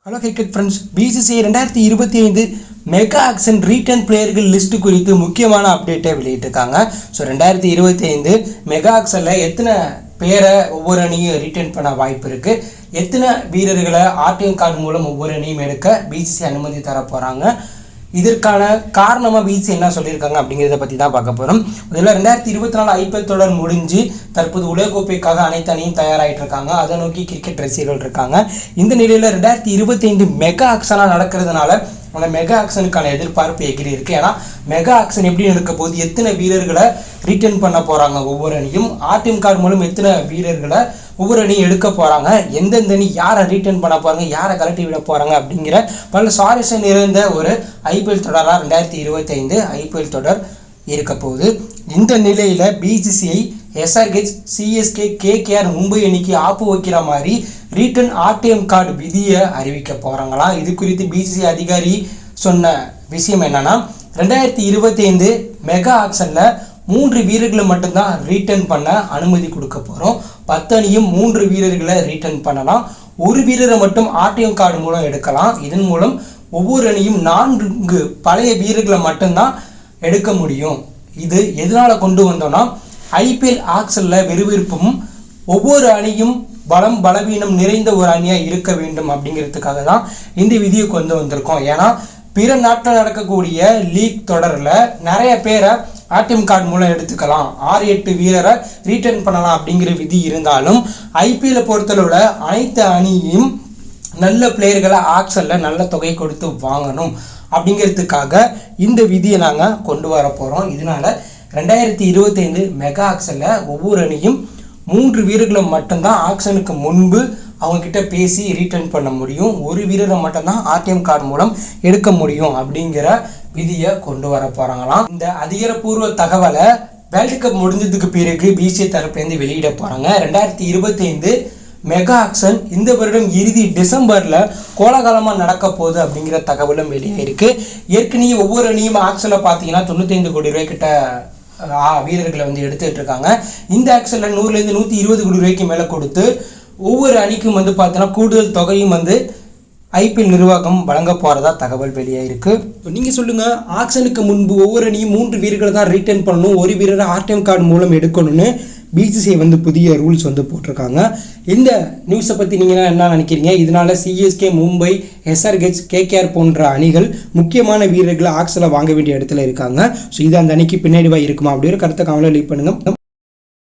Hello cricket friends, BCCI 2025 mega auction retain பிளேயர்கள் list குறித்து முக்கியமான அப்டேட்டை வெளியிட்டிருக்காங்க. ஸோ 2025 மெகா ஆக்ஷனில் எத்தனை பேரை ஒவ்வொரு அணியும் ரீட்டர்ன் பண்ண வாய்ப்பு இருக்குது, எத்தனை வீரர்களை ஆர்டிஎம் கார்டு மூலம் ஒவ்வொரு அணியும் எடுக்க பிசிசிஐ அனுமதி தர போகிறாங்க, இதற்கான காரணமாக பிசிசிஐ என்ன சொல்லியிருக்காங்க அப்படிங்கிறத பற்றி தான் பார்க்க போகிறோம். இதில் 2024 ஐபிஎல் தொடர் முடிஞ்சு தற்போது உலகக்கோப்பைக்காக அனைத்து அணியும் தயாராகிட்டு இருக்காங்க. அதை நோக்கி கிரிக்கெட் ரசிகர்கள் இருக்காங்க. இந்த நிலையில் 2025 மெகா ஆக்ஷனாக நடக்கிறதுனால அந்த மெகா ஆக்ஷனுக்கான எதிர்பார்ப்பு எகிரி இருக்குது. ஏன்னா மெகா ஆக்ஷன் எப்படி நடக்க போகுது, எத்தனை வீரர்களை ரிட்டர்ன் பண்ண போகிறாங்க ஒவ்வொரு அணியும், ஆர்டிஎம் கார்டு மூலம் எத்தனை வீரர்களை ஒவ்வொரு அணியும் எடுக்க போகிறாங்க, எந்தெந்த அணி யாரை ரீட்டர்ன் பண்ண போகிறாங்க, யாரை கலட்டி விட போகிறாங்க அப்படிங்கிற பல சுவாரஸ்யம் நிறைந்த ஒரு ஐபிஎல் தொடராக 2025 ஐபிஎல் தொடர் இருக்க போகுது. இந்த நிலையில் BCCI SRH, CSK, KKR, Mumbai அணிக்கு ஆப்பு வைக்கிற மாதிரி ரீட்டர்ன் ஆர்டிஎம் கார்டு விதியை அறிவிக்க போகிறாங்களாம். இது குறித்து பிசிசிஐ அதிகாரி சொன்ன விஷயம் என்னன்னா, 2025 மெகா ஆக்ஷனில் 3 வீரர்களை மட்டும்தான் ரீட்டர்ன் பண்ண அனுமதி கொடுக்க போகிறோம். 10 அணியும் 3 வீரர்களை ரீட்டர்ன் பண்ணலாம். ஒரு வீரரை மட்டும் ஆர்டிஎம் கார்டு மூலம் எடுக்கலாம். இதன் மூலம் ஒவ்வொரு அணியும் 4 பழைய வீரர்களை மட்டும்தான் எடுக்க முடியும். இது எதனால் கொண்டு வந்தோம்னா, ஐபிஎல் ஆக்ஷனில் விறுவிறுப்பும் ஒவ்வொரு அணியும் பலம் பலவீனம் நிறைந்த ஒரு அணியாக இருக்க வேண்டும் அப்படிங்கிறதுக்காக தான் இந்த விதியை கொண்டு வந்திருக்கோம். ஏன்னா பிற நாட்டில் நடக்கக்கூடிய லீக் தொடரில் நிறைய பேரை ஆர்டிஎம் கார்டு மூலம் எடுத்துக்கலாம், 6-8 வீரரை ரீட்டர்ன் பண்ணலாம் அப்படிங்கிற விதி இருந்தாலும் ஐபிஎல்லை பொறுத்தளவில் அனைத்து அணியும் நல்ல பிளேயர்களை ஆக்ஷனில் நல்ல தொகை கொடுத்து வாங்கணும் அப்படிங்கிறதுக்காக இந்த விதியை நாங்கள் கொண்டு வர போகிறோம். இதனால் 2025 மெகா ஆக்ஷனில் ஒவ்வொரு அணியும் 3 வீரர்களை மட்டும்தான் ஆக்ஷனுக்கு முன்பு அவங்கக்கிட்ட பேசி ரீட்டர்ன் பண்ண முடியும். ஒரு வீரரை மட்டும்தான் ஆர்டிஎம் கார்டு மூலம் எடுக்க முடியும் அப்படிங்கிற விதியை கொண்டு வர போகிறாங்களாம். இந்த அதிகாரப்பூர்வ தகவலை வேர்ல்டு கப் முடிஞ்சதுக்கு பிறகு பிசிசிஐ தரப்புலேருந்து வெளியிட போகிறாங்க. 2025 மெகா ஆக்ஷன் இந்த வருடம் இறுதி டிசம்பரில் கோலாகலமாக நடக்க போகுது அப்படிங்கிற தகவலும் வெளியாயிருக்கு. ஏற்கனவே ஒவ்வொரு அணியும் ஆக்ஷனில் பார்த்தீங்கன்னா 95 கோடி ரூபாய் கிட்ட வீரர்களை எடுத்துகிட்டு இருக்காங்க. இந்த ஆக்ஷனில் 100லேருந்து 120 கோடி ரூபாய்க்கு மேலே கொடுத்து ஒவ்வொரு அணிக்கும் பார்த்தீங்கன்னா கூடுதல் தொகையும் ஐபிஎல் நிர்வாகம் வழங்க போகிறதா தகவல் வெளியாயிருக்கு. நீங்கள் சொல்லுங்கள், ஆக்ஷனுக்கு முன்பு ஒவ்வொரு அணியும் 3 வீரர்களை தான் ரீட்டர்ன் பண்ணணும், ஒரு வீரரை ஆர்டிஎம் கார்டு மூலம் எடுக்கணும்னு பிசிசிஐ புதிய ரூல்ஸ் போட்டிருக்காங்க. இந்த நியூஸை பற்றி நீங்கள் என்ன நினைக்கிறீங்க? இதனால் சிஎஸ்கே, மும்பை, எஸ்ஆர்ஹெச், கேகேஆர் போன்ற அணிகள் முக்கியமான வீரர்களை ஆக்ஷனில் வாங்க வேண்டிய இடத்துல இருக்காங்க. ஸோ இது அந்த அணிக்கு பின்னாடிவா இருக்குமா அப்படி ஒரு கருத்தை கவலை லீவ் பண்ணுங்கள்.